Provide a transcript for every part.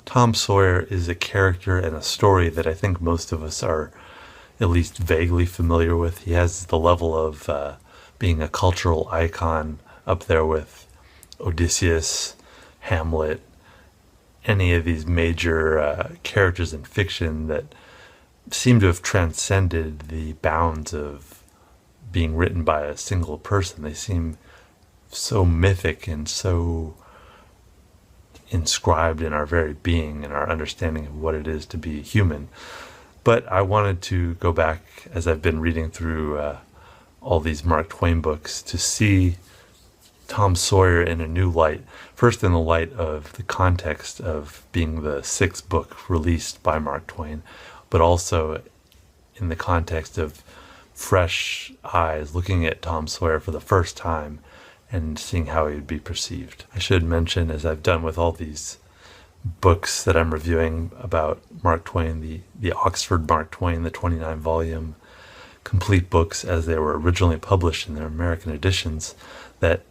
Tom Sawyer is a character and a story that I think most of us are at least vaguely familiar with. He has the level of being a cultural icon up there with Odysseus, Hamlet, any of these major characters in fiction that seem to have transcended the bounds of being written by a single person. They seem so mythic and so inscribed in our very being and our understanding of what it is to be human. But I wanted to go back, as I've been reading through all these Mark Twain books, to see Tom Sawyer in a new light. First, in the light of the context of being the sixth book released by Mark Twain, but also in the context of fresh eyes looking at Tom Sawyer for the first time and seeing how he would be perceived. I should mention, as I've done with all these books that I'm reviewing about Mark Twain, the Oxford Mark Twain, the 29-volume complete books as they were originally published in their American editions, that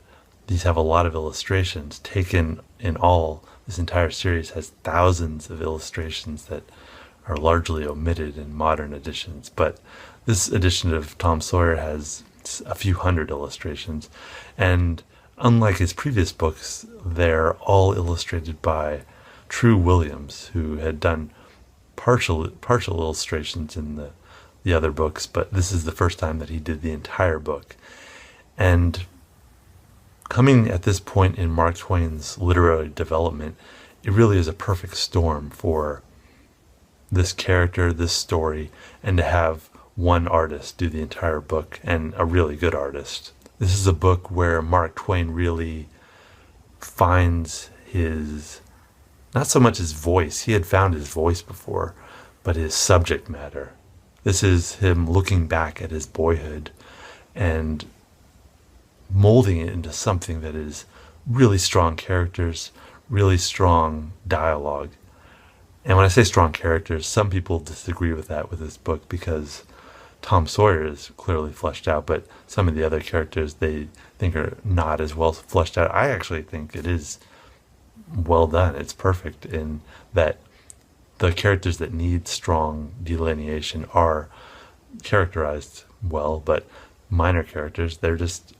these have a lot of illustrations. Taken in all, this entire series has thousands of illustrations that are largely omitted in modern editions. But this edition of Tom Sawyer has a few hundred illustrations, and unlike his previous books, they're all illustrated by True Williams, who had done partial illustrations in the other books, but this is the first time that he did the entire book. And coming at this point in Mark Twain's literary development, it really is a perfect storm for this character, this story, and to have one artist do the entire book, and a really good artist. This is a book where Mark Twain really finds his, not so much his voice, he had found his voice before, but his subject matter. This is him looking back at his boyhood and molding it into something that is really strong characters, really strong dialogue. And when I say strong characters, some people disagree with that with this book because Tom Sawyer is clearly fleshed out, but some of the other characters they think are not as well fleshed out. I actually think it is well done. It's perfect in that the characters that need strong delineation are characterized well, but minor characters, they're just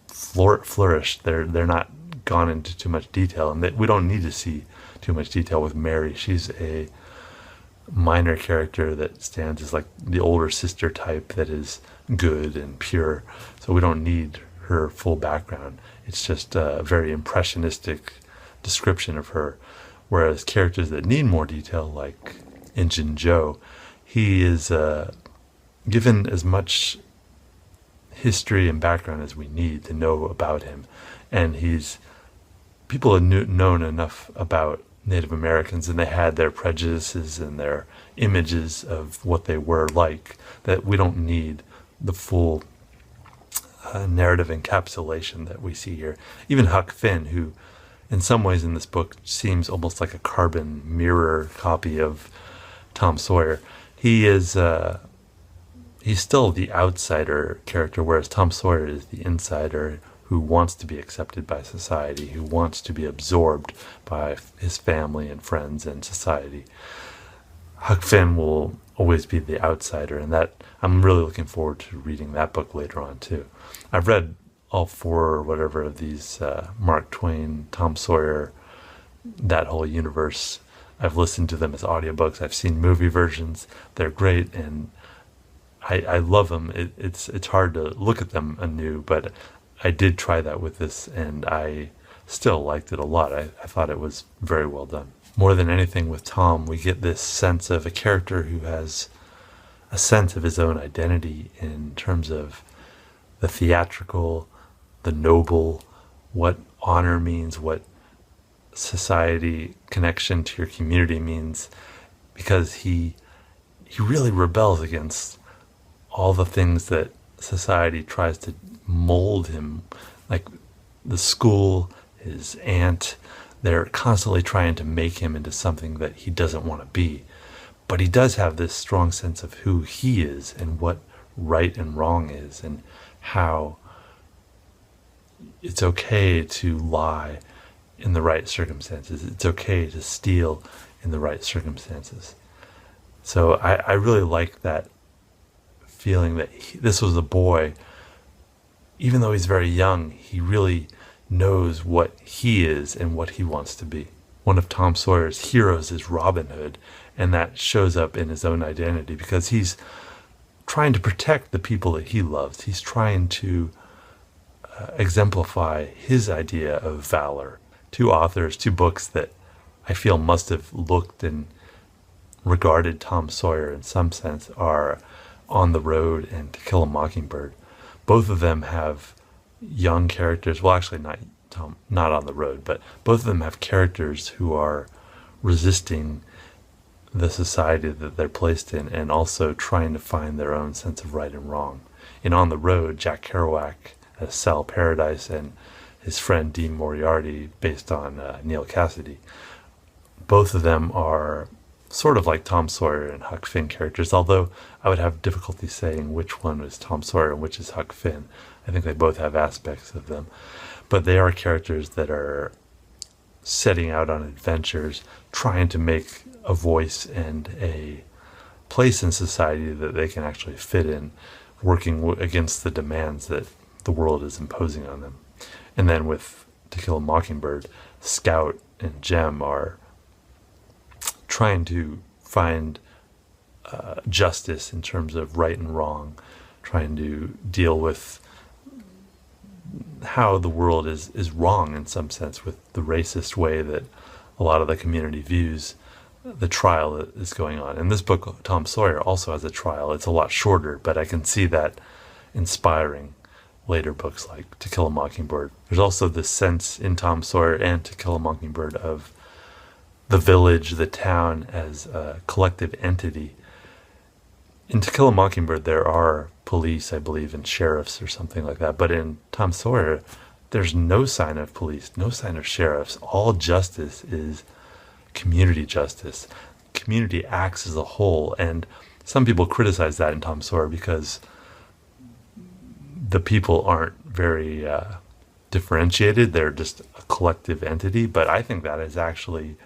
flourish. They're not gone into too much detail, and we don't need to see too much detail with Mary. She's a minor character that stands as like the older sister type that is good and pure, so we don't need her full background. It's just a very impressionistic description of her, whereas characters that need more detail, like Injun Joe, he is given as much history and background as we need to know about him, and people have known enough about Native Americans, and they had their prejudices and their images of what they were like, that we don't need the full narrative encapsulation that we see here. Even Huck Finn, who in some ways in this book seems almost like a carbon mirror copy of Tom Sawyer, he's still the outsider character, whereas Tom Sawyer is the insider who wants to be accepted by society, who wants to be absorbed by his family and friends and society. Huck Finn will always be the outsider, and that I'm really looking forward to reading that book later on too. I've read all four or whatever of these Mark Twain, Tom Sawyer, that whole universe. I've listened to them as audiobooks. I've seen movie versions. They're great, and I love them. It's hard to look at them anew, but I did try that with this, and I still liked it a lot. I thought it was very well done. More than anything with Tom, we get this sense of a character who has a sense of his own identity in terms of the theatrical, the noble, what honor means, what society connection to your community means, because he really rebels against all the things that society tries to mold him, like the school, his aunt. They're constantly trying to make him into something that he doesn't want to be. But he does have this strong sense of who he is and what right and wrong is, and how it's okay to lie in the right circumstances. It's okay to steal in the right circumstances. So I really like that feeling that this was a boy, even though he's very young, he really knows what he is and what he wants to be. One of Tom Sawyer's heroes is Robin Hood, and that shows up in his own identity because he's trying to protect the people that he loves. He's trying to exemplify his idea of valor. Two authors, two books that I feel must have looked and regarded Tom Sawyer in some sense are On the Road and To Kill a Mockingbird. Both of them have young characters. Well, actually, not On the Road, but both of them have characters who are resisting the society that they're placed in and also trying to find their own sense of right and wrong. In On the Road, Jack Kerouac as Sal Paradise and his friend Dean Moriarty, based on Neil Cassidy. Both of them are sort of like Tom Sawyer and Huck Finn characters, although I would have difficulty saying which one is Tom Sawyer and which is Huck Finn. I think they both have aspects of them. But they are characters that are setting out on adventures, trying to make a voice and a place in society that they can actually fit in, working against the demands that the world is imposing on them. And then with To Kill a Mockingbird, Scout and Jem are trying to find justice in terms of right and wrong, trying to deal with how the world is wrong in some sense with the racist way that a lot of the community views the trial that is going on. In this book, Tom Sawyer also has a trial. It's a lot shorter, but I can see that inspiring later books like To Kill a Mockingbird. There's also this sense in Tom Sawyer and To Kill a Mockingbird of the village, the town as a collective entity. In To Kill a Mockingbird, there are police, I believe, and sheriffs or something like that. But in Tom Sawyer, there's no sign of police, no sign of sheriffs. All justice is community justice. Community acts as a whole. And some people criticize that in Tom Sawyer because the people aren't very differentiated. They're just a collective entity. But I think that is actually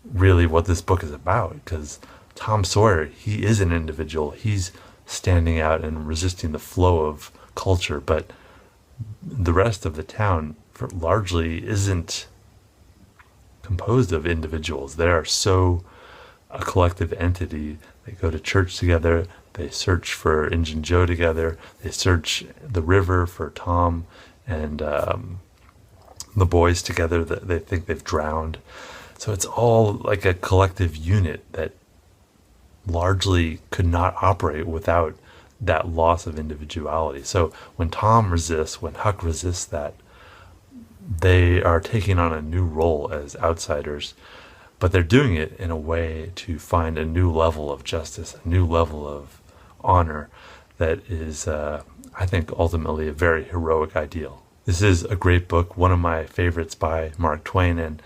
really what this book is about, because Tom Sawyer, he is an individual. He's standing out and resisting the flow of culture, but the rest of the town largely isn't composed of individuals. They are so a collective entity. They go to church together, they search for Injun Joe together, they search the river for Tom and the boys together that they think they've drowned. So it's all like a collective unit that largely could not operate without that loss of individuality. So when Tom resists, when Huck resists that, they are taking on a new role as outsiders, but they're doing it in a way to find a new level of justice, a new level of honor that is, I think, ultimately a very heroic ideal. This is a great book, one of my favorites by Mark Twain, and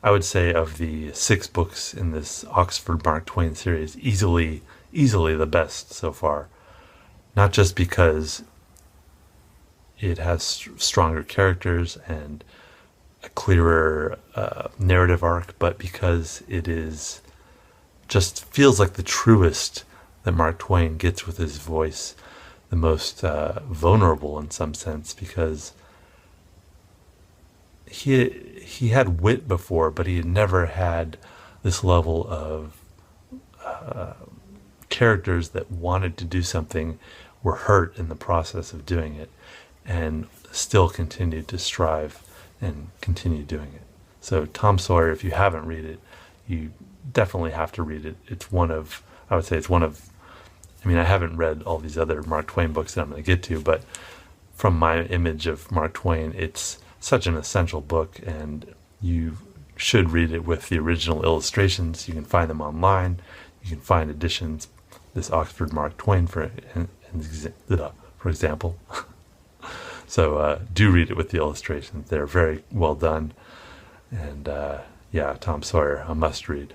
I would say of the 6 books in this Oxford Mark Twain series, easily the best so far. Not just because it has stronger characters and a clearer narrative arc, but because it is just feels like the truest that Mark Twain gets with his voice, the most vulnerable in some sense, because he had wit before, but he had never had this level of characters that wanted to do something, were hurt in the process of doing it, and still continued to strive and continue doing it. So Tom Sawyer, if you haven't read it, you definitely have to read it. I haven't read all these other Mark Twain books that I'm going to get to, but from my image of Mark Twain, it's such an essential book, and you should read it with the original illustrations. You can find them online. You can find editions, this Oxford Mark Twain, for example. So do read it with the illustrations. They're very well done. And Tom Sawyer, a must read.